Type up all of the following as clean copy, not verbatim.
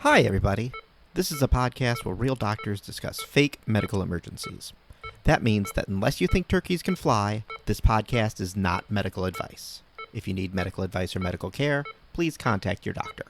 Hi, everybody. This is a podcast where real doctors discuss fake medical emergencies. That means that unless you think turkeys can fly, this podcast is not medical advice. If you need medical advice or medical care, please contact your doctor.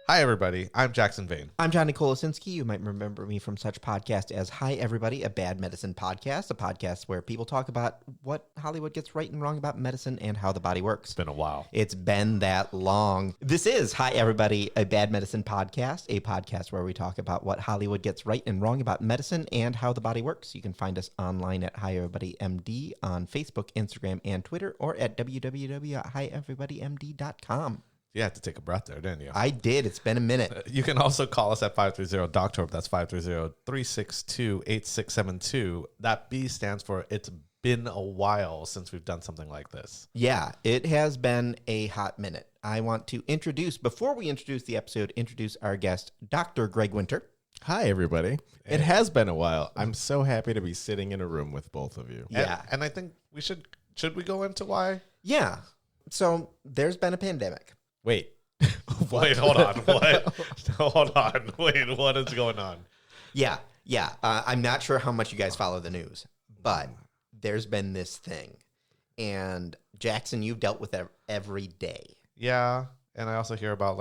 Hi, everybody. I'm Jackson Vane. I'm Johnny Kolosinski. You might remember me from such podcasts as Hi, Everybody, a Bad Medicine podcast, a podcast where people talk about what Hollywood gets right and wrong about medicine and how the body works. It's been a while. It's been that long. This is Hi, Everybody, a Bad Medicine podcast, a podcast where we talk about what Hollywood gets right and wrong about medicine and how the body works. You can find us online at Hi, Everybody MD on Facebook, Instagram, and Twitter, or at www.hieverybodymd.com. You had to take a breath there, didn't you? I did. It's been a minute. You can also call us at 530-DOCTOR. That's 530-362-8672. That B stands for It's Been a While since we've done something like this. Yeah, it has been a hot minute. I want to before we introduce the episode, introduce our guest, Dr. Greg Winter. Hi, everybody. Hey. It has been a while. I'm so happy to be sitting in a room with both of you. Yeah. And I think we should we go into why? Yeah. So there's been a pandemic. Wait. Wait, hold on. What? Hold on. Wait, what is going on? Yeah. I'm not sure how much you guys follow the news, but there's been this thing. And Jackson, you've dealt with it every day. Yeah. And I also hear about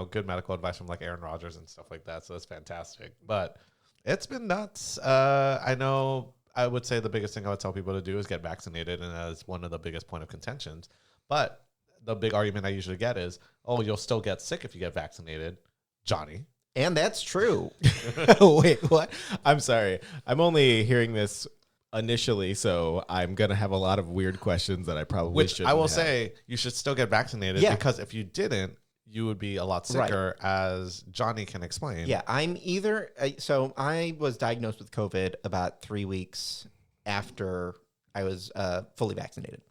good medical advice from Aaron Rodgers and stuff like that. So that's fantastic. But it's been nuts. I know I would say the biggest thing I would tell people to do is get vaccinated. And that is one of the biggest point of contentions. But the big argument I usually get is, oh, you'll still get sick if you get vaccinated, Johnny. And that's true. Wait, what? I'm sorry. I'm only hearing this initially, so I'm going to have a lot of weird questions that I probably shouldn't I will have. say you should still get vaccinated because if you didn't, you would be a lot sicker, as Johnny can explain. Yeah, so I was diagnosed with COVID about 3 weeks after I was fully vaccinated.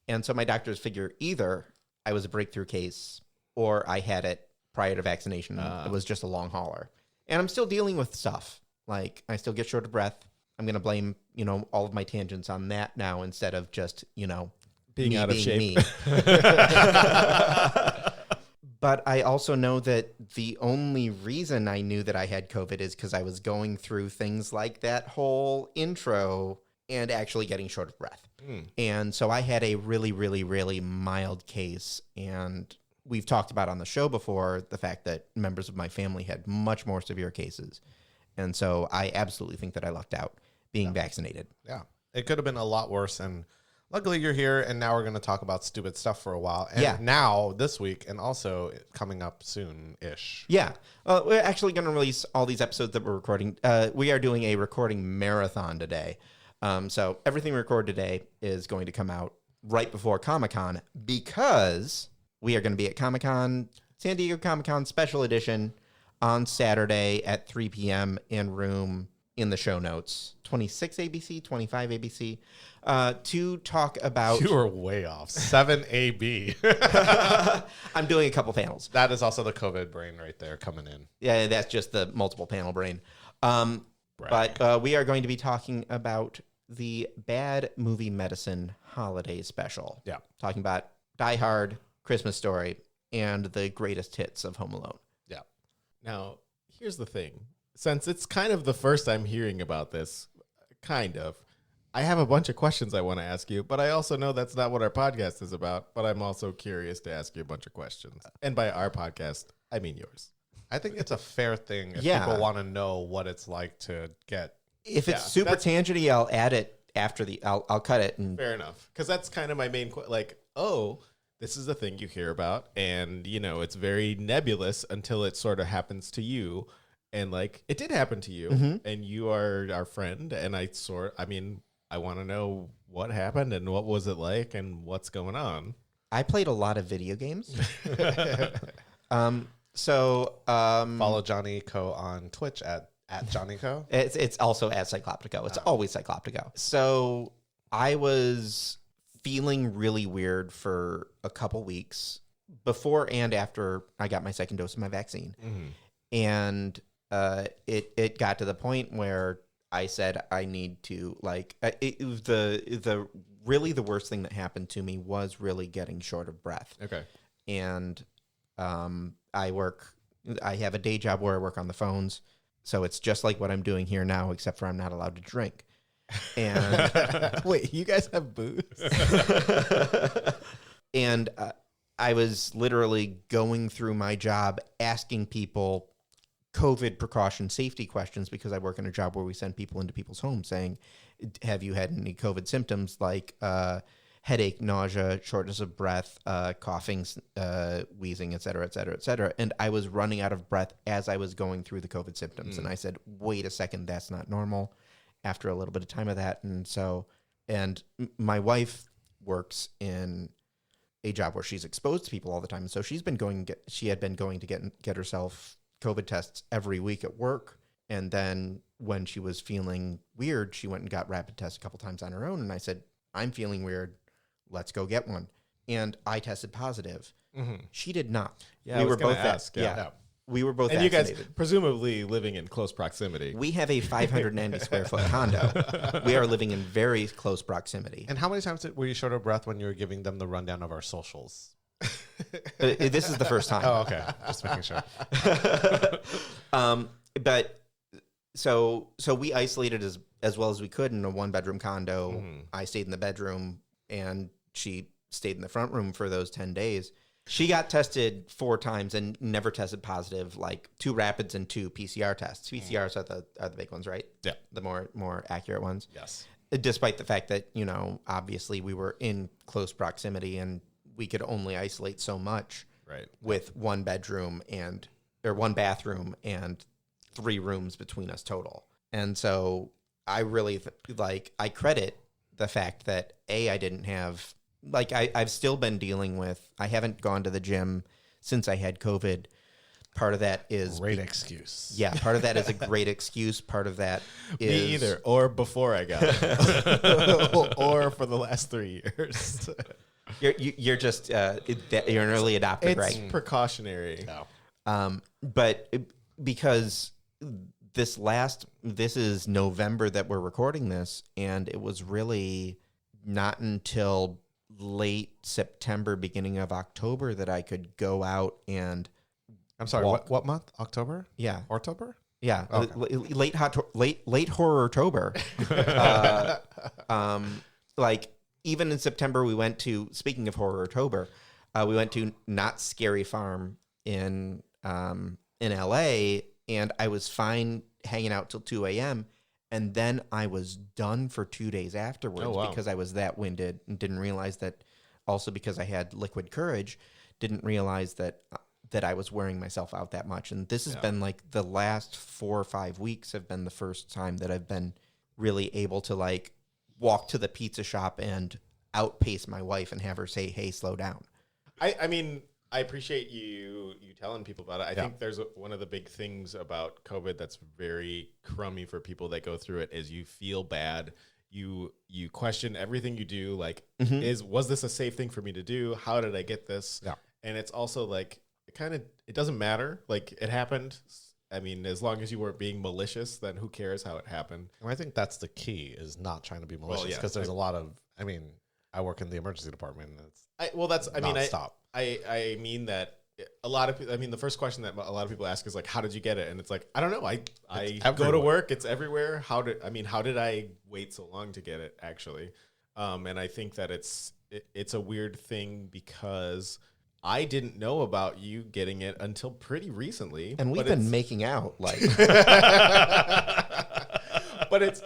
And so my doctors figure either I was a breakthrough case or I had it prior to vaccination. It was just a long hauler. And I'm still dealing with stuff. I still get short of breath. I'm going to blame, all of my tangents on that now instead of just, being out of shape. Me. But I also know that the only reason I knew that I had COVID is because I was going through things like that whole intro and actually getting short of breath. And so I had a really, really, really mild case. And we've talked about on the show before the fact that members of my family had much more severe cases. And so I absolutely think that I lucked out being vaccinated. Yeah. It could have been a lot worse. And luckily you're here. And now we're going to talk about stupid stuff for a while. And now this week and also coming up soon-ish. Yeah. We're actually going to release all these episodes that we're recording. We are doing a recording marathon today. So everything we record today is going to come out right before Comic-Con because we are going to be at Comic-Con, San Diego Comic-Con Special Edition on Saturday at 3 p.m. in room in the show notes, 26 ABC, 25 ABC, to talk about... You were way off. 7 AB. I'm doing a couple panels. That is also the COVID brain right there coming in. Yeah, that's just the multiple panel brain. But we are going to be talking about the Bad Movie Medicine Holiday Special. Yeah. Talking about Die Hard, Christmas Story, and the greatest hits of Home Alone. Yeah. Now, here's the thing. Since it's kind of the first I'm hearing about this, I have a bunch of questions I want to ask you, but I also know that's not what our podcast is about, but I'm also curious to ask you a bunch of questions. And by our podcast, I mean yours. I think it's a fair thing if people want to know what it's like to get. If it's super tangenty, I'll add it after I'll cut it. Fair enough. Because that's kind of my main this is the thing you hear about. And, it's very nebulous until it sort of happens to you. And it did happen to you. Mm-hmm. And you are our friend. And I want to know what happened and what was it like and what's going on. I played a lot of video games. Follow Johnny Co on Twitch at Johnny Co. It's also at Cycloptico. It's always Cycloptico. So I was feeling really weird for a couple weeks before and after I got my second dose of my vaccine. Mm-hmm. And it got to the point where I said I need to it was the really the worst thing that happened to me was really getting short of breath. Okay. And I have a day job where I work on the phones. So it's just like what I'm doing here now, except for I'm not allowed to drink. And wait, you guys have booze? and I was literally going through my job asking people COVID precaution safety questions because I work in a job where we send people into people's homes saying, have you had any COVID symptoms like headache, nausea, shortness of breath, coughing, wheezing, et cetera, et cetera, et cetera. And I was running out of breath as I was going through the COVID symptoms. And I said, wait a second, that's not normal after a little bit of time of that. And my wife works in a job where she's exposed to people all the time. And so she had been going to get herself COVID tests every week at work. And then when she was feeling weird, she went and got rapid tests a couple times on her own. And I said, I'm feeling weird. Let's go get one. And I tested positive. Mm-hmm. She did not. Yeah, we I were was gonna both ask. we were both And you vaccinated. guys presumably living in close proximity. We have a 590 square foot condo. We are living in very close proximity. And how many times were you short of breath when you were giving them the rundown of our socials? This is the first time. Oh, okay. Just making sure. But so we isolated as well as we could in a 1-bedroom condo. Mm-hmm. I stayed in the bedroom and she stayed in the front room for those 10 days. She got tested 4 times and never tested positive, like 2 rapids and 2 PCR tests. PCRs are the big ones, right? Yeah. The more accurate ones. Yes. Despite the fact that, obviously we were in close proximity and we could only isolate so much Right. with 1 bedroom or 1 bathroom and 3 rooms between us total. And so I really I credit the fact that I didn't have, I've still been dealing with, I haven't gone to the gym since I had COVID. Part of that is Great excuse. Yeah, part of that is a great excuse. Part of that is Me either, or before I got it, or for the last 3 years. You're just you're an early adopter, It's right? precautionary. No. But because this is November that we're recording this, and it was really not until late September, beginning of October that I could go out and I'm sorry, walk. what month? October? Yeah. October? Yeah, Okay. late horror-tober. Even in September, we went to, speaking of horror-tober, we went to Not Scary Farm in LA, and I was fine hanging out till 2 a.m., and then I was done for 2 days afterwards because I was that winded and didn't realize that, also because I had liquid courage, didn't realize that I was wearing myself out that much. And this has been the last 4 or 5 weeks have been the first time that I've been really able to walk to the pizza shop and outpace my wife and have her say, hey, slow down. I mean, I appreciate you telling people about it. I think there's one of the big things about COVID that's very crummy for people that go through it is you feel bad. You question everything you do. Was this a safe thing for me to do? How did I get this? Yeah. And it's also it doesn't matter. It happened. I mean, as long as you weren't being malicious, then who cares how it happened? And I think that's the key, is not trying to be malicious, because there's a lot of, I work in the emergency department, and it's nonstop. I mean that a lot of people, the first question that a lot of people ask is how did you get it? And it's I don't know. I go to work. It's everywhere. How did I wait so long to get it actually? And I think that it's a weird thing because I didn't know about you getting it until pretty recently. And we've been making out but it's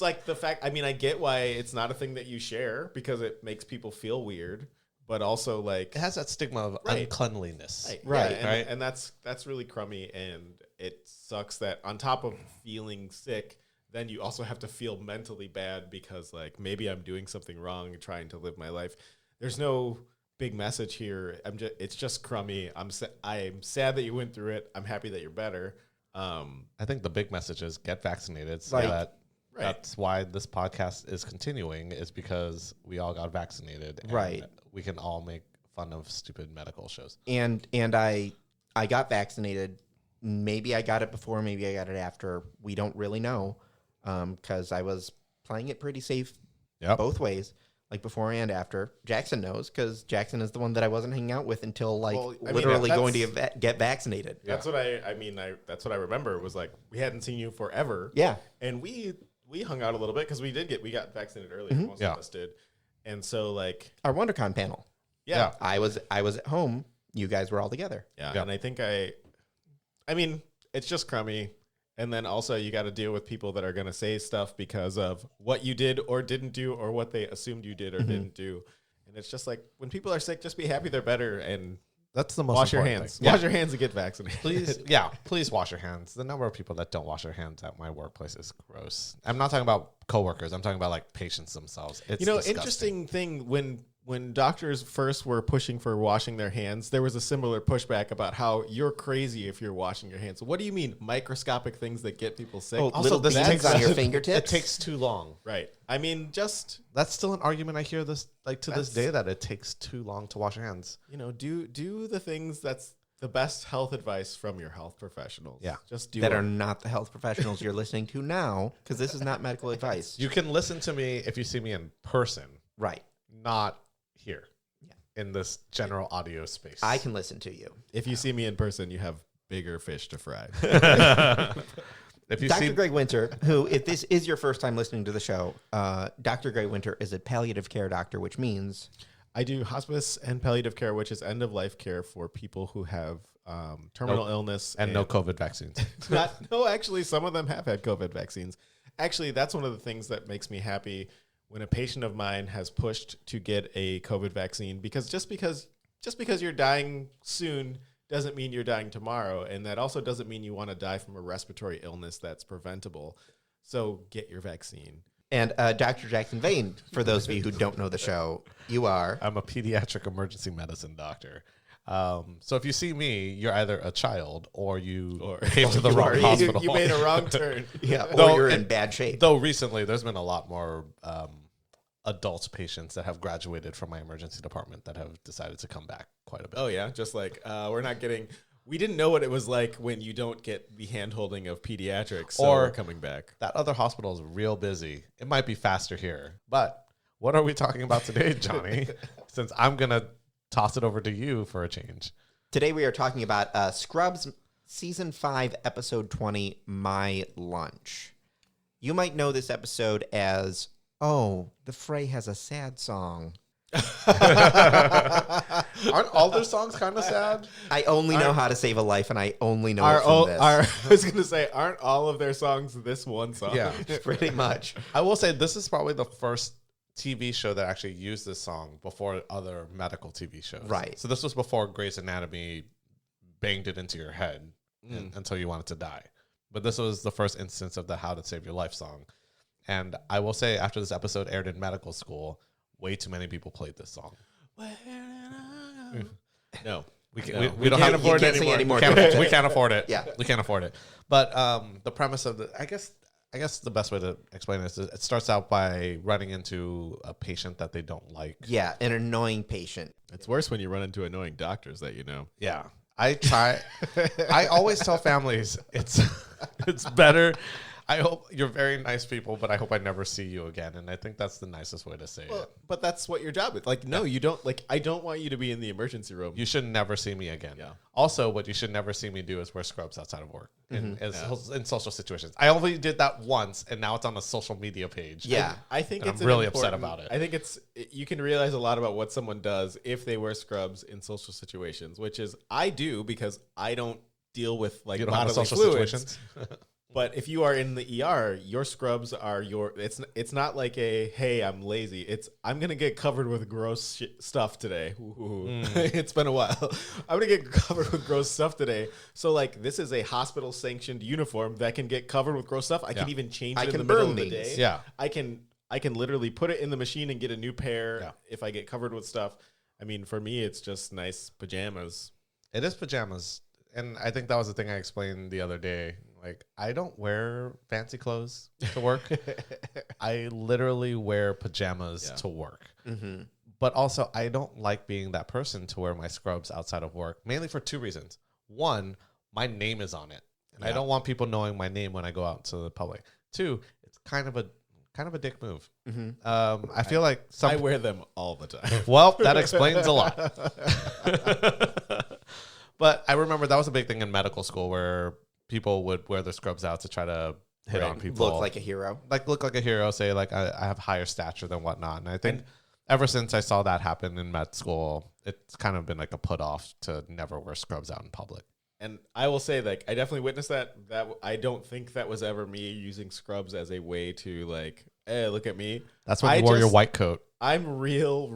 the fact, I get why it's not a thing that you share because it makes people feel weird, but also it has that stigma of uncleanliness. Right. And that's really crummy. And it sucks that on top of feeling sick, then you also have to feel mentally bad because maybe I'm doing something wrong and trying to live my life. There's no big message here. It's just crummy. I'm sad that you went through it. I'm happy that you're better. I think the big message is get vaccinated, so that's why this podcast is continuing, is because we all got vaccinated. And we can all make fun of stupid medical shows. And I got vaccinated. Maybe I got it before, maybe I got it after. We don't really know because I was playing it pretty safe both ways. like before and after. Jackson knows because Jackson is the one that I wasn't hanging out with until literally that's- going to get vaccinated. That's what that's what I remember was like we hadn't seen you forever. Yeah. And we hung out a little bit because we got vaccinated earlier. Most of us did. And so like Our WonderCon panel. yeah. I was at home. You guys were all together. Yeah. And I think I mean, it's just crummy. And then also you got to deal with people that are going to say stuff because of what you did or didn't do or what they assumed you did or didn't do. And it's just like when people are sick, just be happy they're better and That's the most wash your important hands. thing. Wash your hands and get vaccinated. Please wash your hands. The number of people that don't wash their hands at my workplace is gross. I'm not talking about coworkers. I'm talking about like patients themselves. It's disgusting. Interesting thing when doctors first were pushing for washing their hands, there was a similar pushback about how you're crazy if you're washing your hands. What do you mean microscopic things that get people sick? Oh, little things on your fingertips. It takes too long. Right. I mean, just That's still an argument I hear this this day that it takes too long to wash your hands. do the things that's the best health advice from your health professionals. Yeah. Just do that it. are not the health professionals you're listening to now, because this is not medical advice. You can listen to me if you see me in person, Right. not here in this general audio space. I can listen to you. If you see me in person, you have bigger fish to fry. If you Dr. see Greg Winter, who, if this is your first time listening to the show, Dr. Greg Winter is a palliative care doctor, which means I do hospice and palliative care, which is end of life care for people who have terminal illness and no COVID vaccines. Actually, some of them have had COVID vaccines. Actually, that's one of the things that makes me happy when a patient of mine has pushed to get a COVID vaccine, because just because you're dying soon doesn't mean you're dying tomorrow, and that also doesn't mean you want to die from a respiratory illness that's preventable. So get your vaccine. And Dr. Jackson Vane, for those of you who don't know the show, you are. I'm a pediatric emergency medicine doctor. So if you see me, you're either a child or you came to the wrong hospital. You made a wrong turn. Yeah, or Though- you're in and- bad shape. Though recently, there's been a lot more adult patients that have graduated from my emergency department that have decided to come back quite a bit. Oh yeah, just like we didn't know what it was like when you don't get the hand-holding of pediatrics, so Or- we're coming back. That other hospital is real busy. It might be faster here. But what are we talking about today, Johnny? Since I'm going to toss it over to you for a change. Today we are talking about Scrubs Season 5, Episode 20, My Lunch. You might know this episode as, oh, the Fray has a sad song. Aren't all their songs kind of sad? I only know how to save a life, and I only know it from this. I was going to say, aren't all of their songs this one song? Yeah. Pretty much. I will say this is probably the first TV show that actually used this song before other medical TV shows. Right. So this was before Grey's Anatomy banged it into your head until you wanted to die. But this was the first instance of the How to Save Your Life song. And I will say, after this episode aired in medical school, way too many people played this song. No. We don't can't have afford you it can't sing anymore. anymore. We can't afford it. Yeah. We can't afford it. But the premise of I guess the best way to explain this is it starts out by running into a patient that they don't like. Yeah, an annoying patient. It's worse when you run into annoying doctors that you know. Yeah. I always tell families it's better. I hope you're very nice people, but I hope I never see you again. And I think that's the nicest way to say it. But that's what your job is. Like, no, you don't. Like, I don't want you to be in the emergency room. You should never see me again. Yeah. Also, what you should never see me do is wear scrubs outside of work in social situations. I only did that once, and now it's on a social media page. Yeah. I think And it's I'm really upset about it. I think you can realize a lot about what someone does if they wear scrubs in social situations, which is I do because I don't deal with like You don't have bodily social fluids. situations. But if you are in the ER, your scrubs are it's not like a, hey, I'm lazy. It's, I'm going to get covered with gross stuff today. It's been a while. I'm going to get covered with gross stuff today. So like, this is a hospital sanctioned uniform that can get covered with gross stuff. I can even change it in the middle of the day. Yeah. I can literally put it in the machine and get a new pair if I get covered with stuff. I mean, for me, it's just nice pajamas. It is pajamas. And I think that was the thing I explained the other day. Like, I don't wear fancy clothes to work. I literally wear pajamas to work. Mm-hmm. But also, I don't like being that person to wear my scrubs outside of work, mainly for two reasons. One, my name is on it. And I don't want people knowing my name when I go out to the public. Two, it's kind of kind of a dick move. Mm-hmm. I feel like I wear them all the time. Well, that explains a lot. But I remember that was a big thing in medical school where people would wear their scrubs out to try to hit on people. Look like a hero. Like look like a hero, say like I have higher stature than whatnot. And I think ever since I saw that happen in med school, it's kind of been like a put off to never wear scrubs out in public. And I will say, like, I definitely witnessed that. I don't think that was ever me using scrubs as a way to, like, hey, look at me. That's when you wore your white coat. I'm real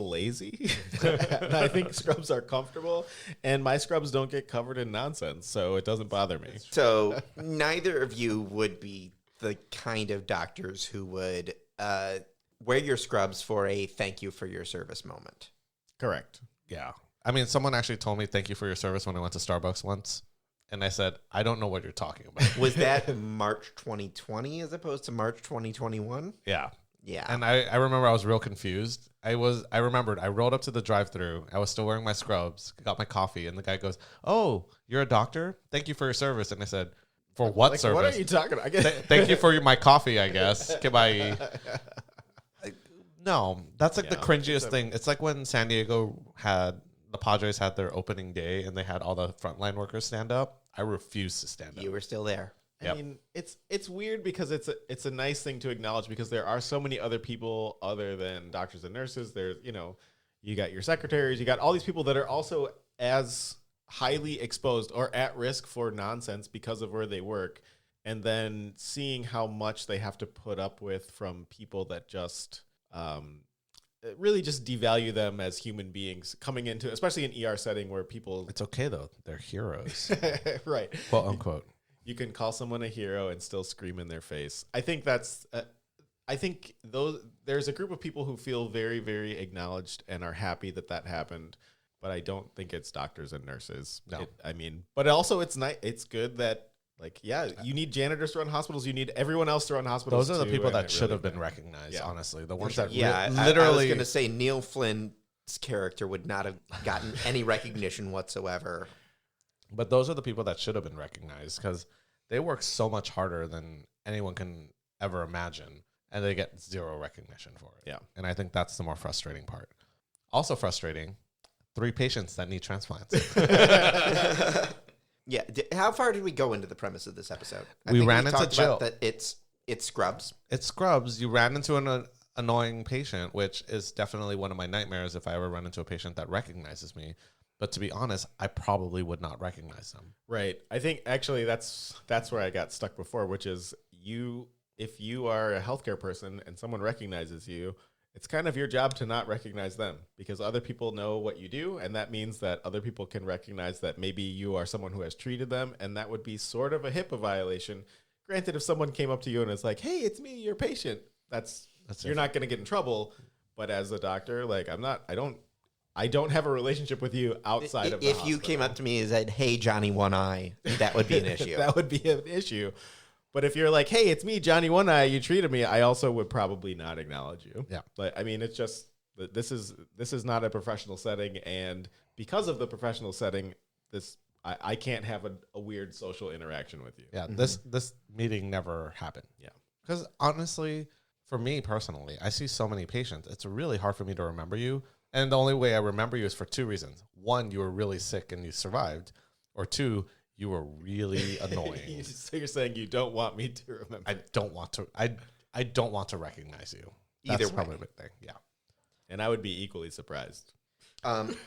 lazy. And I think scrubs are comfortable. And my scrubs don't get covered in nonsense, so it doesn't bother me. So neither of you would be the kind of doctors who would wear your scrubs for a thank you for your service moment. Correct. Yeah. I mean, someone actually told me thank you for your service when I went to Starbucks once. And I said, I don't know what you're talking about. Was that March 2020 as opposed to March 2021? Yeah. Yeah. And I remember I was real confused. I remembered I rolled up to the drive-thru. I was still wearing my scrubs, got my coffee, and the guy goes, "Oh, you're a doctor? Thank you for your service." And I said, "For what Like, service?" what are you talking about? Thank you for my coffee, I guess. Goodbye. No, that's like the cringiest thing. It's like when San Diego the Padres had their opening day and they had all the frontline workers stand up. I refused to stand up. You were still there. I mean, it's weird because it's a nice thing to acknowledge because there are so many other people other than doctors and nurses. There's, you got your secretaries, you got all these people that are also as highly exposed or at risk for nonsense because of where they work. And then seeing how much they have to put up with from people that just really just devalue them as human beings coming into, especially an ER setting where people... It's okay, though. They're heroes. Right. Quote, unquote. You can call someone a hero and still scream in their face. I think there's a group of people who feel very, very acknowledged and are happy that happened, but I don't think it's doctors and nurses. No. But also it's nice. It's good that, you need janitors to run hospitals. You need everyone else to run hospitals. Those are the people that should have been recognized, honestly. The ones that literally... I was going to say Neil Flynn's character would not have gotten any recognition whatsoever. But those are the people that should have been recognized because they work so much harder than anyone can ever imagine, and they get zero recognition for it. Yeah. And I think that's the more frustrating part. Also frustrating, 3 patients that need transplants. Yeah. How far did we go into the premise of this episode? We ran into Jill. That it's scrubs. It's scrubs. You ran into an annoying patient, which is definitely one of my nightmares if I ever run into a patient that recognizes me. But to be honest, I probably would not recognize them. Right. I think actually that's where I got stuck before, which is if you are a healthcare person and someone recognizes you, it's kind of your job to not recognize them because other people know what you do. And that means that other people can recognize that maybe you are someone who has treated them. And that would be sort of a HIPAA violation. Granted, if someone came up to you and is like, "Hey, it's me, your patient," you're not going to get in trouble. But as a doctor, I don't have a relationship with you outside of the If hospital. you came up to me and said, "Hey, Johnny One Eye," that would be an issue. That would be an issue. But if you're like, "Hey, it's me, Johnny One Eye," you treated me, I also would probably not acknowledge you. Yeah. But I mean, it's just this is not a professional setting, and because of the professional setting, I can't have a weird social interaction with you. Yeah. This meeting never happened. Yeah. Because honestly, for me personally, I see so many patients. It's really hard for me to remember you. And the only way I remember you is for 2 reasons. 1, you were really sick and you survived. Or 2, you were really annoying. So you're saying you don't want me to remember? I don't want to. I don't want to recognize you. That's Either way. probably a big thing. Yeah. And I would be equally surprised. I'm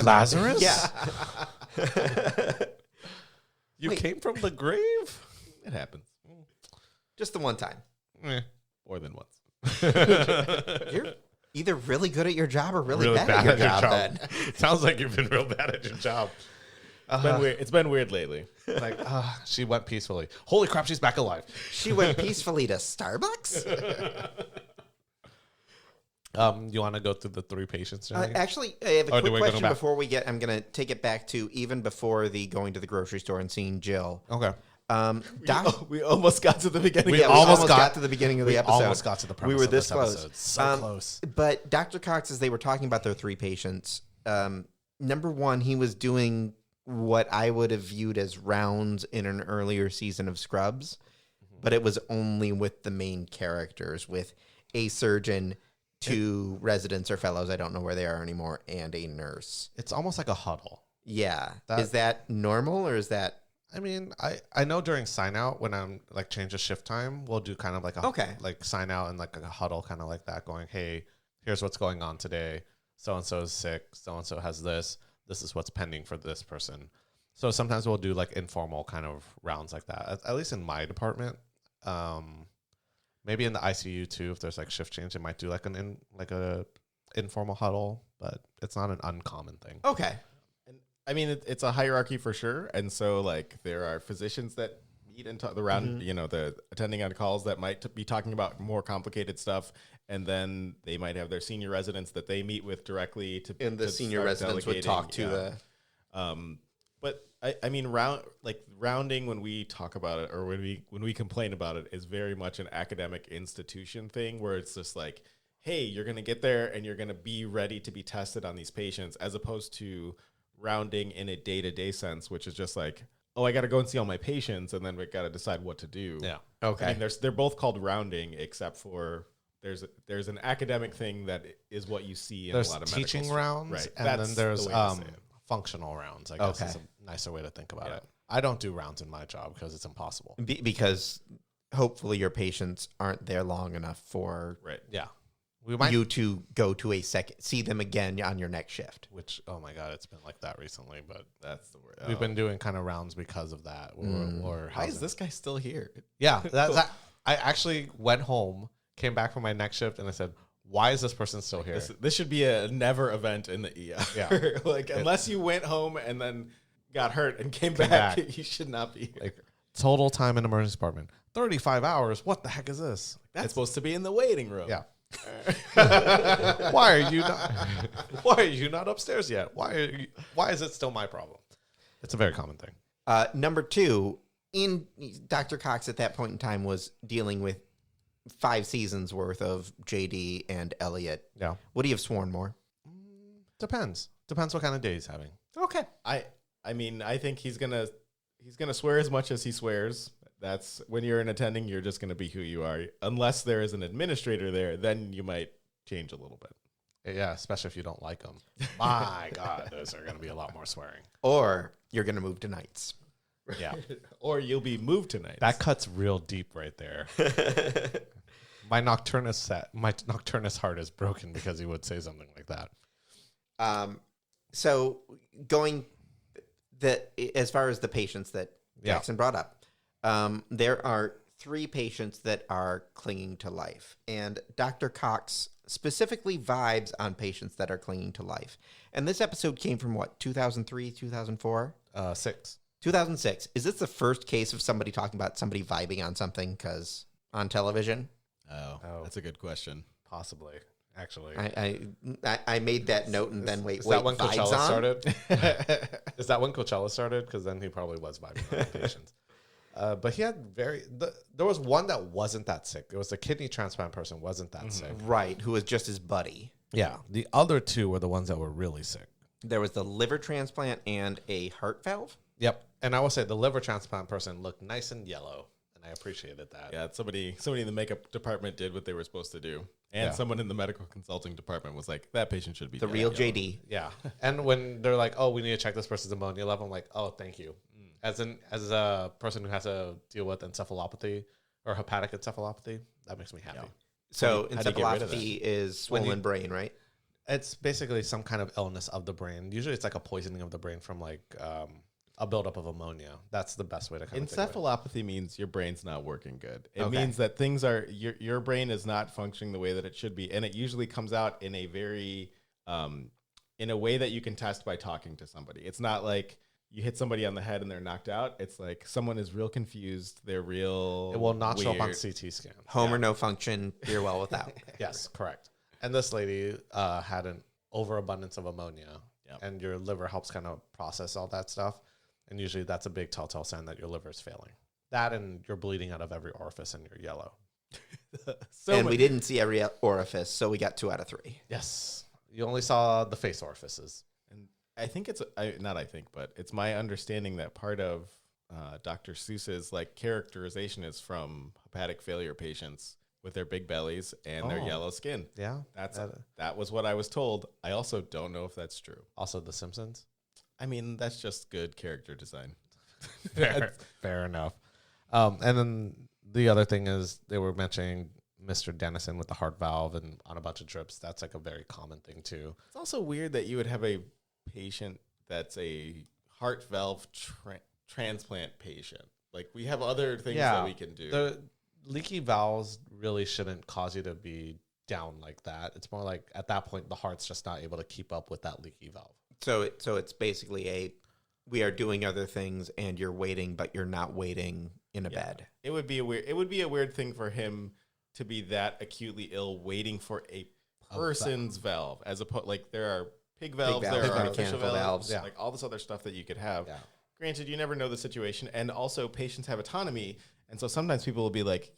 Lazarus? Yeah. You Wait. came from the grave? It happens Just the one time. more than once. You're either really good at your job or really bad at your job. Then. It sounds like you've been real bad at your job. It's been weird. It's been weird lately. Like, she went peacefully. Holy crap, she's back alive. She went peacefully to Starbucks. You want to go through the 3 patients? Actually, I have a Or do quick we go question back? before we get. I'm going to take it back to even before the going to the grocery store and seeing Jill. Okay. We almost got to the beginning. We almost got to the beginning of the episode. Almost got to the premise. We were of this close. episode. So close. But Dr. Cox, as they were talking about their 3 patients, number one, he was doing what I would have viewed as rounds in an earlier season of Scrubs. but it was only with the main characters, with a surgeon, 2 residents or fellows, I don't know where they are anymore, and a nurse. It's almost like a huddle. Yeah. Is that normal, or is that... I mean, I know during sign out, when I'm like change of shift time, we'll do kind of like like sign out and like a huddle, kind of like that, going, hey, here's what's going on today. So-and-so is sick. So-and-so has this. This is what's pending for this person. So sometimes we'll do like informal kind of rounds like that, at least in my department. Maybe in the ICU too, if there's like shift change, they might do like a informal huddle, but it's not an uncommon thing. Okay. I mean, it's a hierarchy for sure. And so, like, there are physicians that meet and talk the round, the attending on calls that might be talking about more complicated stuff. And then they might have their senior residents that they meet with directly and the senior residents would talk to the... But I mean, rounding, when we talk about it, or when we complain about it, is very much an academic institution thing, where it's just like, hey, you're going to get there and you're going to be ready to be tested on these patients, as opposed to rounding in a day-to-day sense, which is just like, oh, I got to go and see all my patients, and then we got to decide what to do. Yeah. Okay. I mean, they're both called rounding, except for there's an academic thing that is what you see in There's a lot of teaching medical rounds, right. and That's then there's the way to say it. functional rounds, I guess is a nicer way to think about it. I don't do rounds in my job because it's impossible. Because hopefully your patients aren't there long enough for... Right. Yeah. You to go to see them again on your next shift. Which, oh my God, it's been like that recently, but That's the word. we've been doing kind of rounds because of that. Or Why is this guy still here? Yeah, I actually went home, came back from my next shift, and I said, why is this person still here? This should be a never event in the ER. Yeah. Like, unless you went home and then got hurt and came back, you should not be here. Like, total time in emergency department, 35 hours. What the heck is this? That's supposed to be in the waiting room. Yeah. Why are you not upstairs yet? Why is it still my problem? It's a very common thing. Number 2, Dr. Cox at that point in time was dealing with 5 seasons worth of JD and Elliot. Yeah. Would he have sworn more? Depends what kind of day he's having. Okay. I mean, I think he's gonna swear as much as he swears. That's when you're an attending, you're just gonna be who you are. Unless there is an administrator there, then you might change a little bit. Yeah, especially if you don't like them. My God, those are going to be a lot more swearing. Or you're going to move to nights. Yeah. Or you'll be moved tonight. That cuts real deep right there. My nocturnus heart is broken because he would say something like that. So going as far as the patients that Jackson brought up, there are 3 patients that are clinging to life, and Dr. Cox specifically vibes on patients that are clinging to life. And this episode came from what, 2003, 2004? 6. 2006. Is this the first case of somebody talking about somebody vibing on something because on television? Oh, that's a good question. Possibly, actually. I made that note and then wait. Is that when vibes Coachella on? started? Is that when Coachella started? Because then he probably was vibing on the patients. But he had there was one that wasn't that sick. It was a kidney transplant person wasn't that sick. Right, who was just his buddy. Yeah. The other 2 were the ones that were really sick. There was the liver transplant and a heart valve. Yep. And I will say the liver transplant person looked nice and yellow, and I appreciated that. Yeah, somebody in the makeup department did what they were supposed to do. And someone in the medical consulting department was like, that patient should be the real JD. Yeah. And when they're like, oh, we need to check this person's ammonia level, I'm like, oh, thank you. As a person who has to deal with encephalopathy or hepatic encephalopathy, that makes me happy. Yeah. So How do you get rid of encephalopathy is swollen brain, right? It's basically some kind of illness of the brain. Usually it's like a poisoning of the brain from like a buildup of ammonia. That's the best way to kind of think of it. Encephalopathy means your brain's not working good. It means that things are, your brain is not functioning the way that it should be. And it usually comes out in a very, in a way that you can test by talking to somebody. It's not like you hit somebody on the head and they're knocked out. It's like someone is real confused. They're real It will not show up on weird. CT scans. Home or no function, you're well without. Yes, correct. And this lady had an overabundance of ammonia, and your liver helps kind of process all that stuff. And usually that's a big telltale sign that your liver is failing. That and you're bleeding out of every orifice and you're yellow. We didn't see every orifice, so we got 2 out of 3. Yes. You only saw the face orifices. And I think but it's my understanding that part of Dr. Seuss's like characterization is from hepatic failure patients with their big bellies and their yellow skin. Yeah. That was what I was told. I also don't know if that's true. Also The Simpsons. I mean, that's just good character design. Fair enough. And then the other thing is they were mentioning Mr. Dennison with the heart valve and on a bunch of drips. That's like a very common thing too. It's also weird that you would have a patient that's a heart valve transplant patient. Like, we have other things that we can do. The leaky valves really shouldn't cause you to be down like that. It's more like at that point, the heart's just not able to keep up with that leaky valve. So it's basically we are doing other things and you're waiting, but you're not waiting in a bed. It would be a weird thing for him to be that acutely ill waiting for a person's valve, as opposed, like, there are pig valves, there are artificial valves, like all this other stuff that you could have. Yeah. Granted, you never know the situation, and also patients have autonomy, and so sometimes people will be like,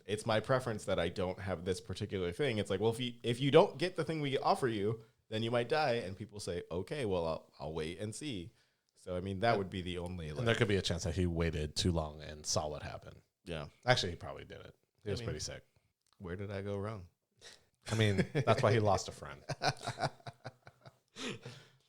it's my preference that I don't have this particular thing. It's like, well, if you don't get the thing we offer you, then you might die, and people say, okay, well, I'll wait and see. So, I mean, that would be the only... And there could be a chance that he waited too long and saw what happened. Yeah. Actually, he probably did it. He was pretty sick. Where did I go wrong? I mean, that's why he lost a friend.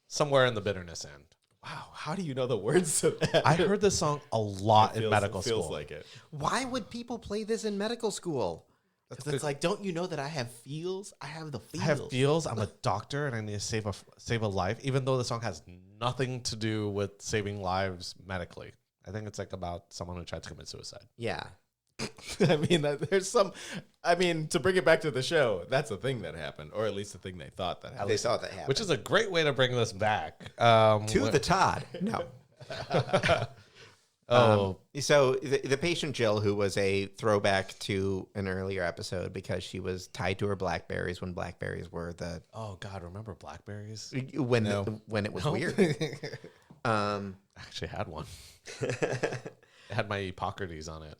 Somewhere in the bitterness end. Wow, how do you know the words to that? I heard this song a lot in medical school. Feels like it. Why would people play this in medical school? Because it's like, don't you know that I have feels? I have the feels. I have feels. I'm a doctor, and I need to save a life, even though the song has nothing to do with saving lives medically. I think it's like about someone who tried to commit suicide. Yeah. I mean, to bring it back to the show, that's a thing that happened, or at least a thing they thought that happened. They thought that happened. Which is a great way to bring this back. To the Todd. No. So the patient Jill, who was a throwback to an earlier episode because she was tied to her blackberries when blackberries were the... Oh, God, remember blackberries? When it was weird. I actually had one. It had my Hippocrates on it.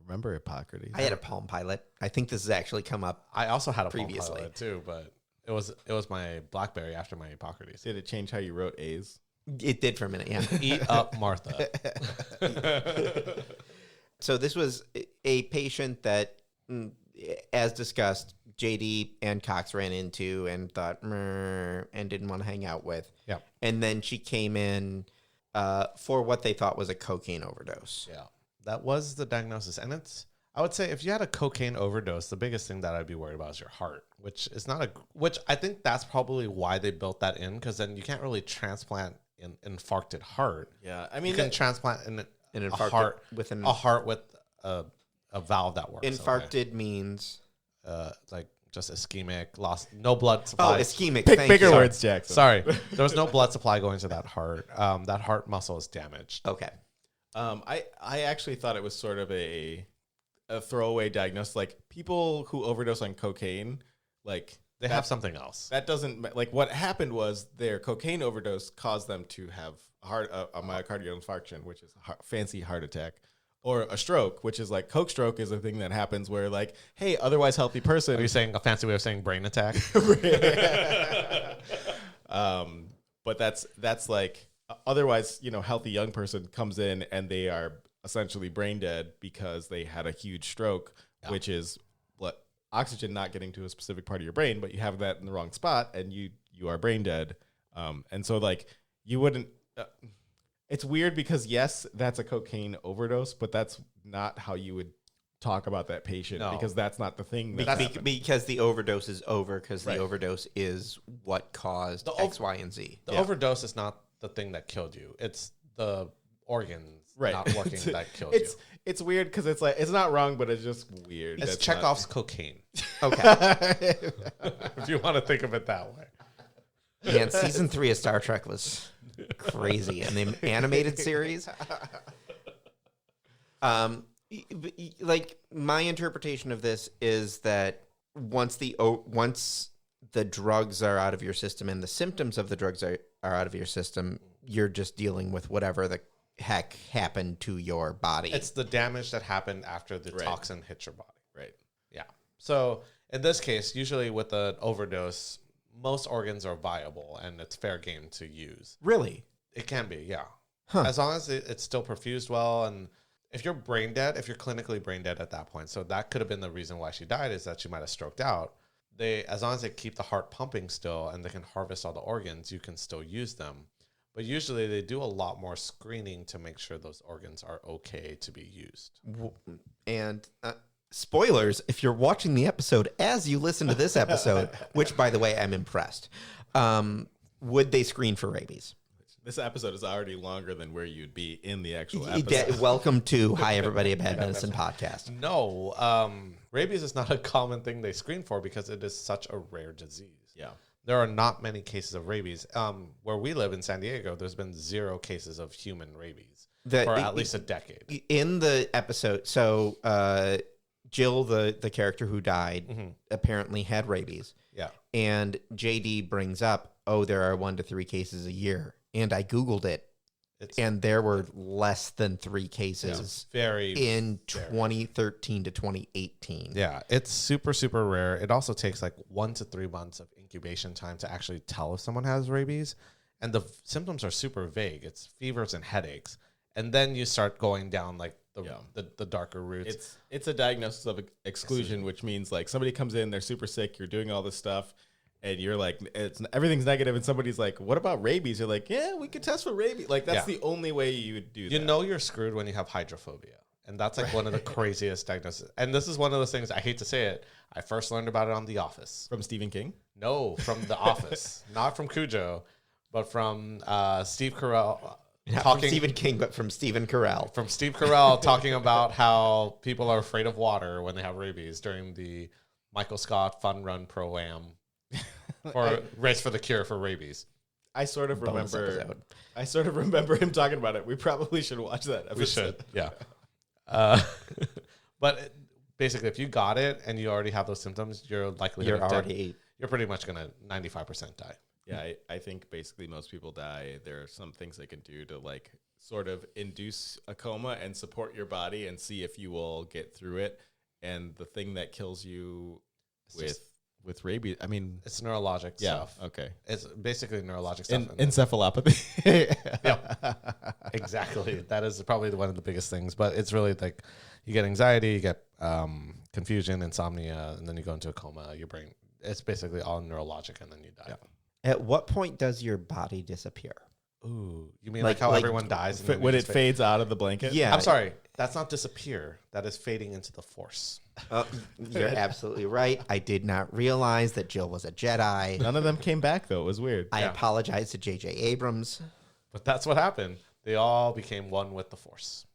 Remember Hippocrates? I had a Palm Pilot. I think this has actually come up. I also had a previously Palm Pilot too, but it was my BlackBerry after my Hippocrates. Did it change how you wrote A's? It did for a minute, yeah. Eat up, Martha. So this was a patient that, as discussed, JD and Cox ran into and thought, and didn't want to hang out with. Yeah. And then she came in for what they thought was a cocaine overdose. Yeah. That was the diagnosis. And I would say if you had a cocaine overdose, the biggest thing that I'd be worried about is your heart, which I think that's probably why they built that in, because then you can't really transplant an infarcted heart. Yeah. I mean, you can transplant an infarcted heart with a valve that works. Infarcted means like just ischemic, lost, no blood supply. Oh, ischemic. Pick bigger words, Jackson. Sorry. There was no blood supply going to that heart. That heart muscle is damaged. Okay. I actually thought it was sort of a throwaway diagnosis. Like, people who overdose on cocaine, like, they have something else. That doesn't, like, what happened was their cocaine overdose caused them to have a myocardial infarction, which is a fancy heart attack, or a stroke, which is like coke stroke is a thing that happens where, like, hey, otherwise healthy person. Are you saying a fancy way of saying brain attack? But that's like, otherwise, healthy young person comes in and they are essentially brain dead because they had a huge stroke, which is oxygen not getting to a specific part of your brain, but you have that in the wrong spot and you are brain dead. And so, like, you wouldn't, it's weird because yes, that's a cocaine overdose, but that's not how you would talk about that patient because that's not the thing. Because the overdose is over, because the overdose is what caused X, Y, and Z. The overdose is not the thing that killed you. It's the organs not working that killed you. It's weird because it's like, it's not wrong, but it's just weird. It's Chekhov's cocaine. Okay. If you want to think of it that way. Man, season 3 of Star Trek was crazy. And the animated series. Like, my interpretation of this is that once the drugs are out of your system and the symptoms of the drugs are out of your system, you're just dealing with whatever the heck happened to your body. It's the damage that happened after the toxin hit your body. Right. Yeah. So in this case, usually with an overdose, most organs are viable and it's fair game to use. Really? It can be, yeah. As long as it's still perfused well, and if you're brain dead, if you're clinically brain dead at that point, so that could have been the reason why she died, is that she might have stroked out. As long as they keep the heart pumping still and they can harvest all the organs, you can still use them. But usually they do a lot more screening to make sure those organs are okay to be used. And spoilers, if you're watching the episode as you listen to this episode, which, by the way, I'm impressed, would they screen for rabies? This episode is already longer than where you'd be in the actual episode. Welcome to Hi Everybody, a Bad Medicine podcast. No, rabies is not a common thing they screen for because it is such a rare disease. Yeah. There are not many cases of rabies. Where we live in San Diego, there's been 0 cases of human rabies for at least a decade. In the episode, so Jill, the character who died, apparently had rabies. Yeah. And JD brings up, there are 1 to 3 cases a year. And I Googled it, and there were less than 3 cases in 2013 to 2018. Yeah, it's super, super rare. It also takes like 1 to 3 months of incubation time to actually tell if someone has rabies. And the symptoms are super vague. It's fevers and headaches. And then you start going down like the darker routes. It's a diagnosis of exclusion, which means like somebody comes in, they're super sick, you're doing all this stuff, and you're like, everything's negative, and somebody's like, what about rabies? You're like, yeah, we could test for rabies. Like, that's the only way you would do that. You know you're screwed when you have hydrophobia. And that's like one of the craziest diagnoses. And this is one of those things, I hate to say it, I first learned about it on The Office. From Stephen King? No, from The Office. Not from Cujo, but from Steve Carell. Not from Stephen King, but from Stephen Carell. From Steve Carell talking about how people are afraid of water when they have rabies during the Michael Scott Fun Run Pro-Am. Or Race for the Cure for Rabies. I sort of remember him talking about it. We probably should watch that episode. We should, yeah. But basically, if you got it and you already have those symptoms, you're pretty much going to 95% die. Yeah, I think basically most people die. There are some things they can do to like sort of induce a coma and support your body and see if you will get through it. And the thing that kills you with rabies, I mean, it's neurologic stuff. Okay. It's basically neurologic stuff. Encephalopathy. Yeah, exactly. That is probably one of the biggest things. But it's really like you get anxiety, you get confusion, insomnia, and then you go into a coma. Your brain, it's basically all neurologic, and then you die. Yeah. At what point does your body disappear? Ooh, you mean like how everyone dies when it fades out of the blanket? Yeah. I'm sorry. That's not disappear. That is fading into the Force. You're absolutely right. I did not realize that Jill was a Jedi. None of them came back, though. It was weird. I apologize to J.J. Abrams. But that's what happened. They all became one with the Force.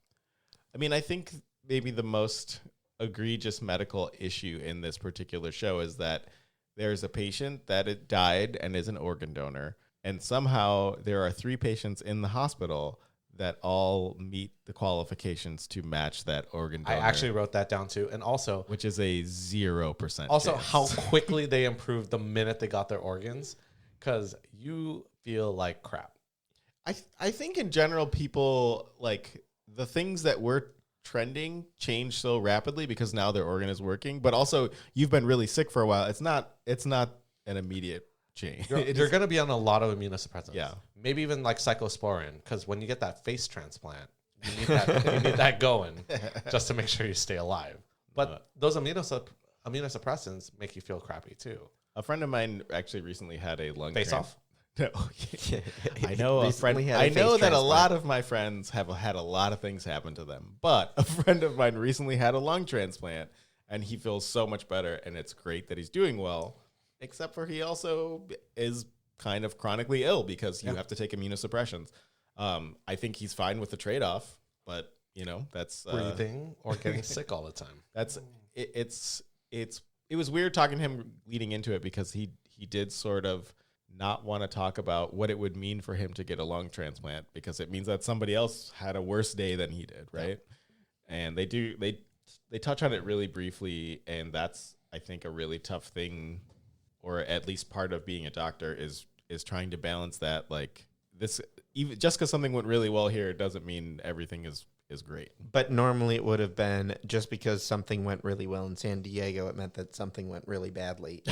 I mean, I think maybe the most egregious medical issue in this particular show is that there's a patient that died and is an organ donor. And somehow there are 3 patients in the hospital that all meet the qualifications to match that organ donor. I actually wrote that down too. And also, which is a 0% also chance. How quickly they improved the minute they got their organs, because you feel like crap. I think in general, people like the things that were trending change so rapidly because now their organ is working. But also, you've been really sick for a while. It's not an immediate change. You're going to be on a lot of immunosuppressants. Yeah. Maybe even like cyclosporin, because when you get that face transplant, you need that going just to make sure you stay alive. But those immunosuppressants make you feel crappy too. A friend of mine actually recently had a lung face off. No, I know a friend. I know that a lot of my friends have had a lot of things happen to them, but a friend of mine recently had a lung transplant, and he feels so much better, and it's great that he's doing well. Except for he also is kind of chronically ill because you have to take immunosuppressions. I think he's fine with the trade-off, but that's breathing or getting sick all the time. That's it was weird talking to him leading into it because he did sort of not want to talk about what it would mean for him to get a lung transplant because it means that somebody else had a worse day than he did, right? Yeah. And they touch on it really briefly, and that's I think a really tough thing, or at least part of being a doctor is trying to balance that, like this, even just because something went really well here doesn't mean everything is great. But normally it would have been just because something went really well in San Diego, it meant that something went really badly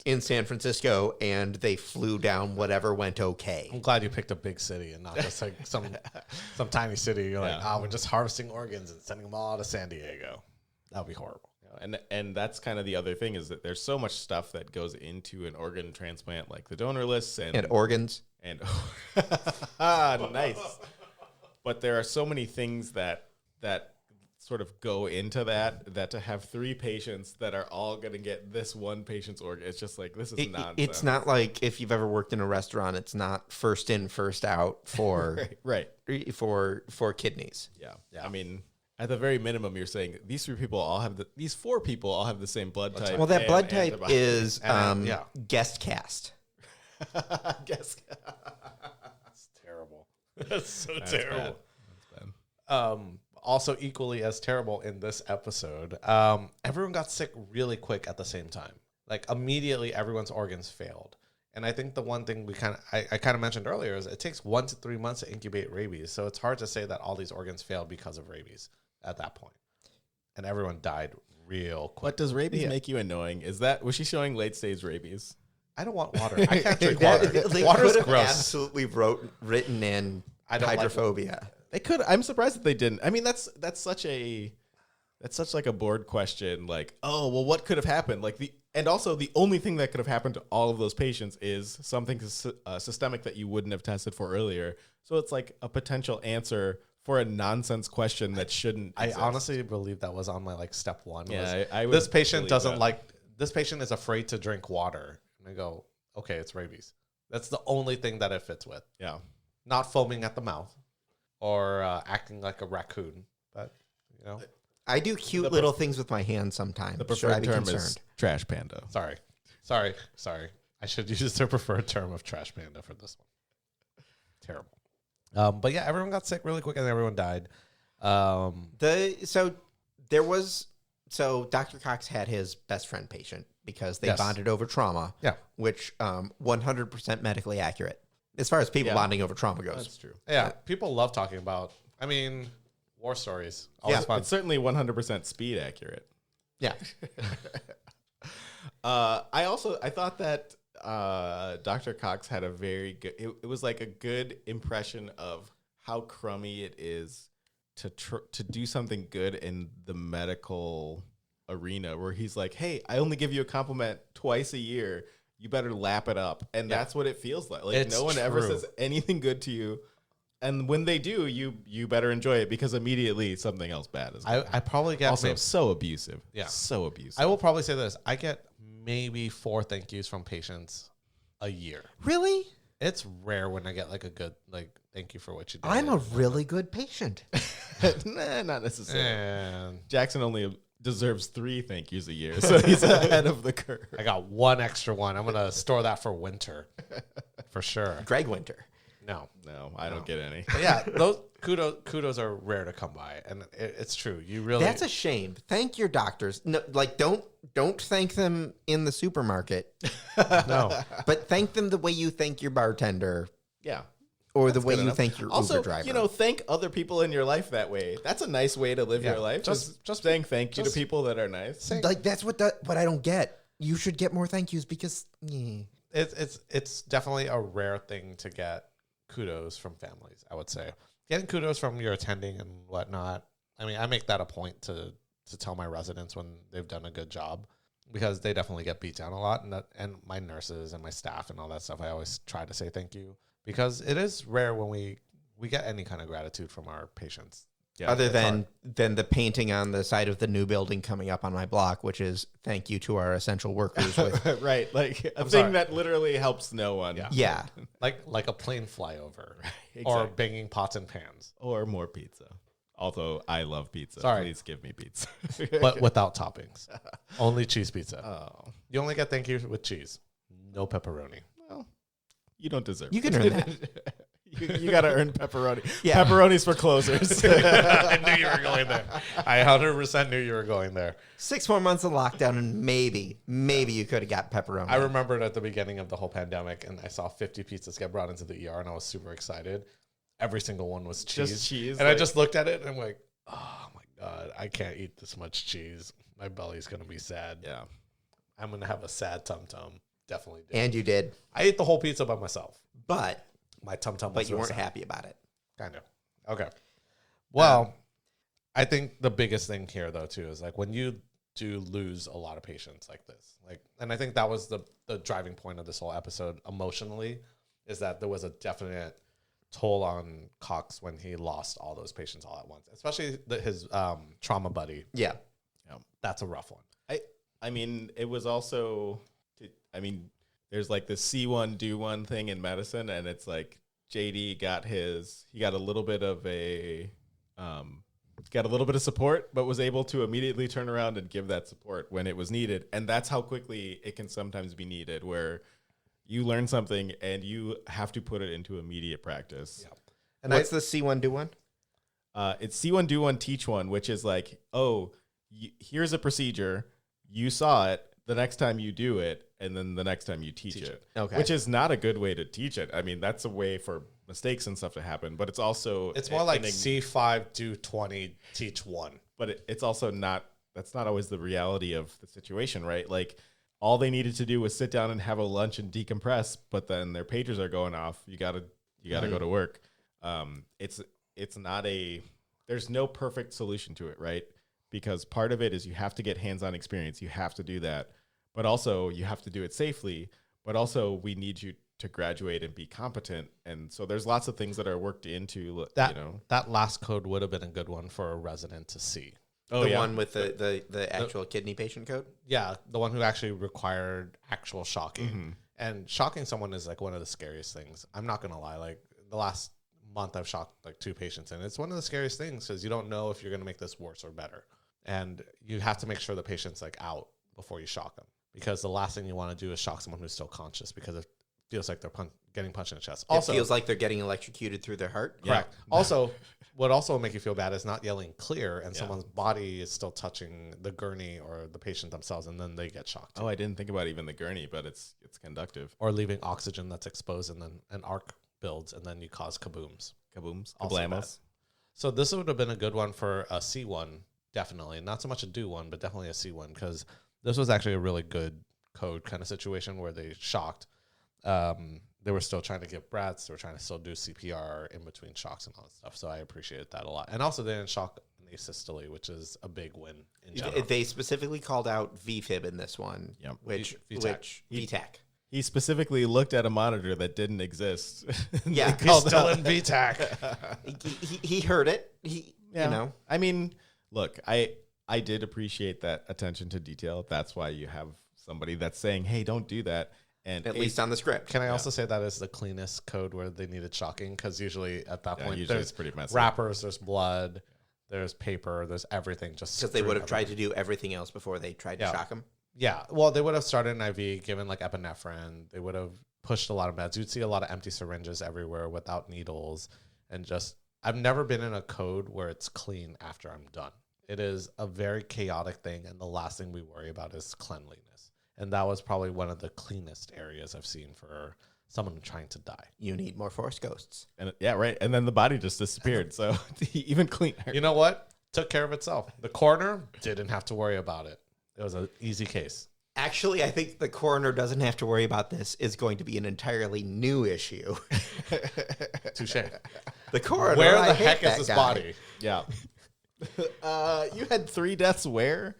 in San Francisco, and they flew down whatever went okay. I'm glad you picked a big city and not just like some tiny city. You're like, we're just harvesting organs and sending them all to San Diego. That would be horrible. And that's kind of the other thing, is that there's so much stuff that goes into an organ transplant, like the donor lists and organs. And nice. But there are so many things that sort of go into that to have 3 patients that are all going to get this one patient's organ, it's just like, this is nonsense. It's not like if you've ever worked in a restaurant, it's not first in, first out for right. for kidneys. Yeah. I mean, at the very minimum, you're saying these 4 people all have the same blood type. Well, that blood type antibodies. is guest cast. Guest. That's terrible. That's so That's terrible. bad. Also equally as terrible in this episode, everyone got sick really quick at the same time. Like immediately, everyone's organs failed. And I think the one thing I kind of mentioned earlier is it takes 1 to 3 months to incubate rabies. So it's hard to say that all these organs failed because of rabies at that point. And everyone died real quick. But does rabies make you annoying? Was she showing late stage rabies? I don't want water. I can't drink water. Water's gross. Absolutely written in hydrophobia. They could. I'm surprised that they didn't. I mean, that's such like a board question. Like, oh, well, what could have happened? And also the only thing that could have happened to all of those patients is something systemic that you wouldn't have tested for earlier. So it's like a potential answer for a nonsense question that shouldn't. I honestly believe that was on my step 1. Yeah, I this patient doesn't like. This patient is afraid to drink water. And I go, okay, it's rabies. That's the only thing that it fits with. Yeah. Not foaming at the mouth or acting like a raccoon. But, I do cute little things with my hands sometimes. The preferred term is trash panda. Sorry. I should use the preferred term of trash panda for this one. Terrible. But yeah, everyone got sick really quick and everyone died. So Dr. Cox had his best friend patient because they bonded over trauma, which 100% medically accurate as far as people bonding over trauma goes. That's true. Yeah, people love talking about, war stories. Always fun. It's certainly 100% speed accurate. Yeah. I thought that Dr. Cox had a very good, it was like a good impression of how crummy it is to do something good in the medical arena, where he's like, hey, I only give you a compliment twice a year. You better lap it up. And that's what it feels like. Like, no one ever says anything good to you. And when they do, you better enjoy it, because immediately something else bad is I probably get also so abusive. Yeah. So abusive. I will probably say this. I get maybe 4 thank yous from patients a year. Really? It's rare when I get like a good, thank you for what you did. I'm a really good patient. Nah, not necessarily. And Jackson only deserves 3 thank yous a year, so he's ahead of the curve. I got 1 extra one. I'm going to store that for winter for sure. Greg Winter. No, I don't get any. But yeah, those kudos are rare to come by, and it's true. You really That's a shame. Thank your doctors. No, don't thank them in the supermarket. no. But thank them the way you thank your bartender. Yeah. Or the way you thank your also, Uber driver. Thank other people in your life that way. That's a nice way to live your life. Just saying thank you to people that are nice. That's what I don't get. You should get more thank yous because it's definitely a rare thing to get kudos from families, I would say. Getting kudos from your attending and whatnot. I make that a point to tell my residents when they've done a good job, because they definitely get beat down a lot. And my nurses and my staff and all that stuff, I always try to say thank you, because it is rare when we get any kind of gratitude from our patients. Yeah, other than the painting on the side of the new building coming up on my block, which is thank you to our essential workers. With right, like a thing that literally helps no one. Yeah. like a plane flyover, exactly. Or banging pots and pans, or more pizza. Although I love pizza, please give me pizza, but without toppings. Only cheese pizza. Oh, you only get thank you with cheese, no pepperoni. Well, you don't deserve. You can earn that. You got to earn pepperoni. Yeah. Pepperonis for closers. I knew you were going there. I 100% knew you were going there. 6 more months of lockdown, and maybe you could have got pepperoni. I remembered at the beginning of the whole pandemic, and I saw 50 pizzas get brought into the ER, and I was super excited. Every single one was cheese. Just cheese. And I just looked at it, and I'm like, oh, my God, I can't eat this much cheese. My belly's going to be sad. Yeah. I'm going to have a sad tum-tum. Definitely did. And you did. I ate the whole pizza by myself. But My tum-tum was you weren't sad. happy about it. Kind of. Okay. Well, I think the biggest thing here, though, too, is like when you do lose a lot of patients like this, and I think that was the driving point of this whole episode emotionally, is that there was a definite toll on Cox when he lost all those patients all at once, especially his trauma buddy. Yeah. That's a rough one. I mean, it was also, there's like the see one, do one thing in medicine, and it's like JD got a little bit of support, but was able to immediately turn around and give that support when it was needed. And that's how quickly it can sometimes be needed, where you learn something and you have to put it into immediate practice. Yeah. And what's the C1 do one? It's see one, do one, teach one, which is like, here's a procedure. You saw it. The next time you do it, and then the next time you teach it. Okay. Which is not a good way to teach it. I mean, that's a way for mistakes and stuff to happen, but it's also... It's more like C5, do 20, teach 1. But it's also not... That's not always the reality of the situation, right? Like, all they needed to do was sit down and have a lunch and decompress, but then their pagers are going off. You gotta go to work. It's not a... There's no perfect solution to it, right? Because part of it is you have to get hands-on experience. You have to do that. But also you have to do it safely. But also we need you to graduate and be competent. And so there's lots of things that are worked into that. That last code would have been a good one for a resident to see. Oh, The one with the actual kidney patient code? Yeah, the one who actually required actual shocking. Mm-hmm. And shocking someone is like one of the scariest things. I'm not going to lie. Like the last month I've shocked like 2 patients, and it's one of the scariest things because you don't know if you're going to make this worse or better. And you have to make sure the patient's like out before you shock them, because the last thing you want to do is shock someone who's still conscious, because it feels like they're getting punched in the chest. Also, it feels like they're getting electrocuted through their heart. Correct. Yeah. Also, what also will make you feel bad is not yelling clear and Yeah. someone's body is still touching the gurney or the patient themselves, and then they get shocked. Oh, I didn't think about even the gurney, but it's conductive. Or leaving oxygen that's exposed, and then an arc builds, and then you cause kabooms. Kabooms. Also Kablamos. bad. So this would have been a good one for a C1, definitely. Not so much a do one, but definitely a C1, because this was actually a really good code kind of situation where they shocked. They were still trying to give breaths. They were trying to still do CPR in between shocks and all that stuff. So I appreciated that a lot. And also they didn't shock an asystole, which is a big win in general. They specifically called out VFib in this one, Yep. VTAC. He specifically looked at a monitor that didn't exist. Yeah. He's still in VTAC. He heard it. I mean, look, I did appreciate that attention to detail. That's why you have somebody that's saying, hey, don't do that. And At least on the script. Can I also say that is the cleanest code where they needed shocking? Because usually at that point, usually there's it's pretty messy. wrappers, there's blood, there's paper, there's everything. Just Because they would have tried to do everything else before they tried to shock him. Yeah, well, they would have started an IV, given like epinephrine. They would have pushed a lot of meds. You'd see a lot of empty syringes everywhere without needles. And just, I've never been in a code where it's clean after I'm done. It is a very chaotic thing. And the last thing we worry about is cleanliness. And that was probably one of the cleanest areas I've seen for someone trying to die. You need more Force Ghosts. And yeah, right. And then the body just disappeared. So even cleaner. You know what? Took care of itself. The coroner didn't have to worry about it. It was an easy case. Actually, I think the coroner doesn't have to worry about this. Is going to be an entirely new issue. Touche. The coroner. Where I the hate heck is that this guy. body? Yeah. You had 3 deaths where?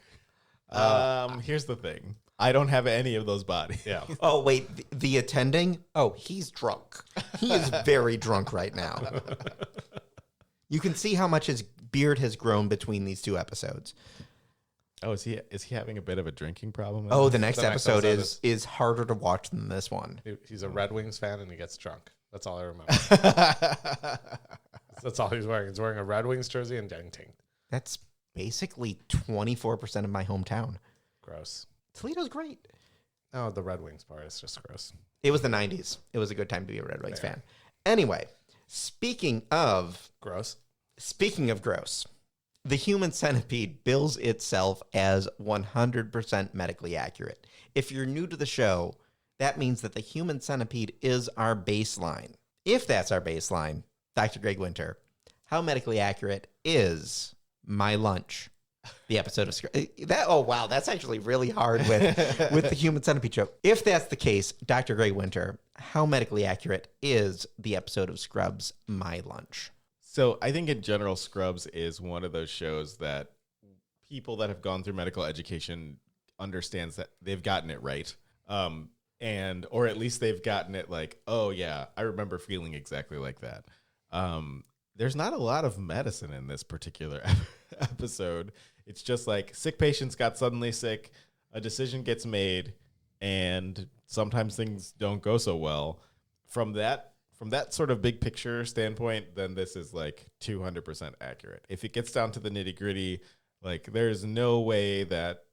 Here's the thing. I don't have any of those bodies. Yeah. Oh, wait. The attending? Oh, he's drunk. He is very drunk right now. You can see how much his beard has grown between these 2 episodes. Oh, is he having a bit of a drinking problem? Oh, the next The next episode episode is harder to watch than this one. He's a Red Wings fan and he gets drunk. That's all I remember. That's all he's wearing. He's wearing a Red Wings jersey and denting. That's basically 24% of my hometown. Gross. Toledo's great. Oh, the Red Wings part is just gross. It was the 90s. It was a good time to be a Red Wings fan. Anyway, Speaking of Gross. gross, the human centipede bills itself as 100% medically accurate. If you're new to the show, that means that the human centipede is our baseline. If that's our baseline, Dr. Greg Winter, how medically accurate is My Lunch? The episode of Scrubs. Oh, wow. That's actually really hard with the human centipede joke. If that's the case, Dr. Greg Winter, how medically accurate is the episode of Scrubs, My Lunch? So I think in general, Scrubs is one of those shows that people that have gone through medical education understands that they've gotten it right. Or at least they've gotten it like, oh yeah, I remember feeling exactly like that. There's not a lot of medicine in this particular episode. It's just like sick patients got suddenly sick, a decision gets made, and sometimes things don't go so well. From that sort of big picture standpoint, then this is like 200% accurate. If it gets down to the nitty gritty, like there's no way that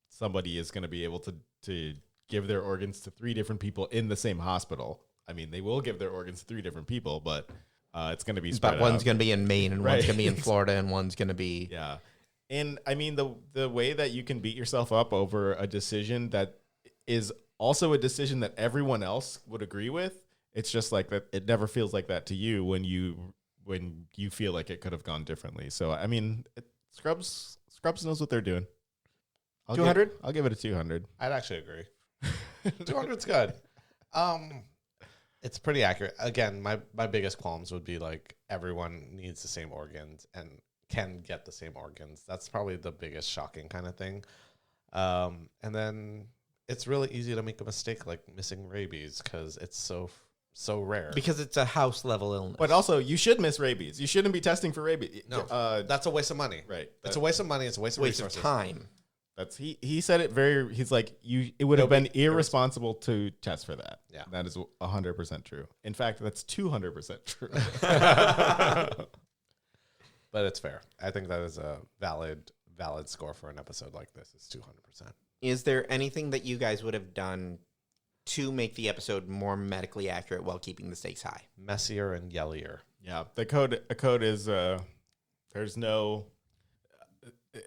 somebody is going to be able to give their organs to 3 different people in the same hospital. I mean, they will give their organs to 3 different people, but it's going to be spread out. But one's going to be in Maine, and one's going to be in Florida, and one's going to be... Yeah. And I mean, the way that you can beat yourself up over a decision that is also a decision that everyone else would agree with, it's just like that. It never feels like that to you when you feel like it could have gone differently. So, I mean, Scrubs knows what they're doing. 200? I'll give it a 200. I'd actually agree. 200's good. It's pretty accurate. Again, my biggest qualms would be like everyone needs the same organs and can get the same organs. That's probably the biggest shocking kind of thing. And then it's really easy to make a mistake like missing rabies because it's so rare. Because it's a house level illness. But also, you should miss rabies. You shouldn't be testing for rabies. No, that's a waste of money. Right. It's a waste of money. It's a waste of resources. of time. That's he said it very. He's like it would have been irresponsible to test for that. Yeah, that is 100% true. In fact, that's 200% true. But it's fair. I think that is a valid score for an episode like this. It's 200%. Is there anything that you guys would have done to make the episode more medically accurate while keeping the stakes high? Messier and yellier. Yeah, a code is there's no.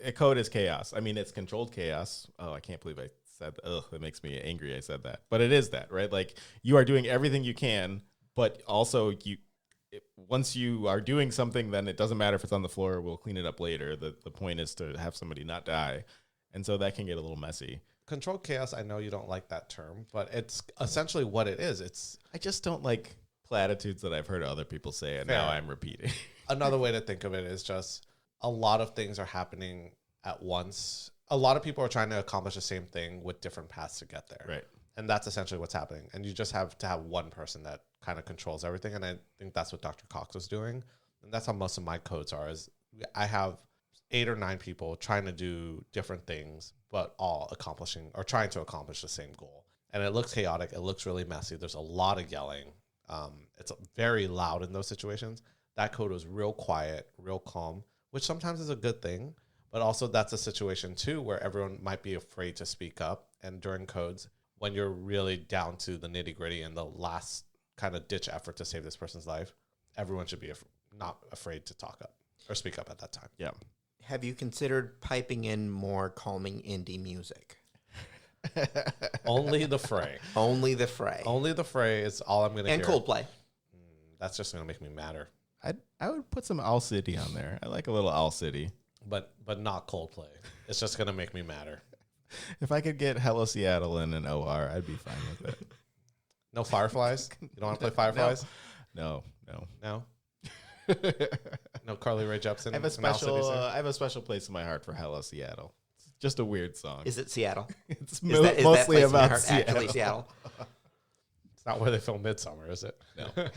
A code is chaos. I mean, it's controlled chaos. Oh, I can't believe I said, that makes me angry I said that. But it is that, right? Like, you are doing everything you can, but also once you are doing something, then it doesn't matter if it's on the floor, we'll clean it up later. The point is to have somebody not die. And so that can get a little messy. Controlled chaos, I know you don't like that term, but it's essentially what it is. I just don't like platitudes that I've heard other people say, and Fair. now I'm repeating. Another way to think of it is just a lot of things are happening at once. A lot of people are trying to accomplish the same thing with different paths to get there. Right. And that's essentially what's happening. And you just have to have one person that kind of controls everything. And I think that's what Dr. Cox was doing. And that's how most of my codes are, is I have 8 or 9 people trying to do different things, but all accomplishing or trying to accomplish the same goal. And it looks chaotic. It looks really messy. There's a lot of yelling. It's very loud in those situations. That code was real quiet, real calm, which sometimes is a good thing, but also that's a situation too where everyone might be afraid to speak up. And during codes, when you're really down to the nitty gritty and the last kind of ditch effort to save this person's life, everyone should be not afraid to talk up or speak up at that time. Yeah. Have you considered piping in more calming indie music? Only the Fray. Only the Fray. Only the Fray is all I'm going to hear. And Coldplay. That's just going to make me madder. I would put some Owl City on there. I like a little Owl City. But not Coldplay. It's just going to make me madder. If I could get Hello Seattle in an OR, I'd be fine with it. No Fireflies? You don't want to play Fireflies? No. No? No Carly Rae Jepsen? I have a special place in my heart for Hello Seattle. It's just a weird song. Is it Seattle? It's is that mostly place in your about heart Seattle. actually Seattle? It's not where they film Midsummer, is it? No.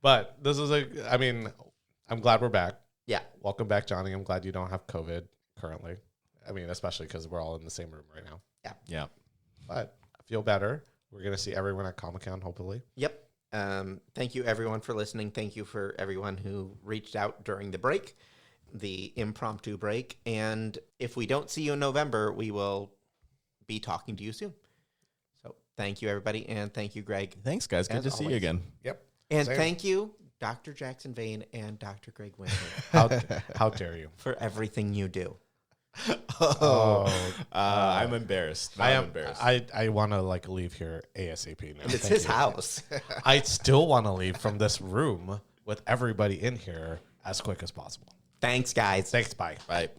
But this is I'm glad we're back. Yeah. Welcome back, Johnny. I'm glad you don't have COVID currently. I mean, especially because we're all in the same room right now. Yeah. But I feel better. We're going to see everyone at Comic-Con, hopefully. Yep. Thank you, everyone, for listening. Thank you for everyone who reached out during the break, the impromptu break. And if we don't see you in November, we will be talking to you soon. So thank you, everybody. And thank you, Greg. Thanks, guys. Good As to see you always. again. Yep. And Same. thank you, Dr. Jackson Vane and Dr. Greg Winter, How dare you? for everything you do. I'm embarrassed. Now I'm embarrassed. I want to like leave here ASAP now. It's Thank his you. house. I still want to leave from this room with everybody in here as quick as possible. Thanks, guys. Thanks. Bye. Bye.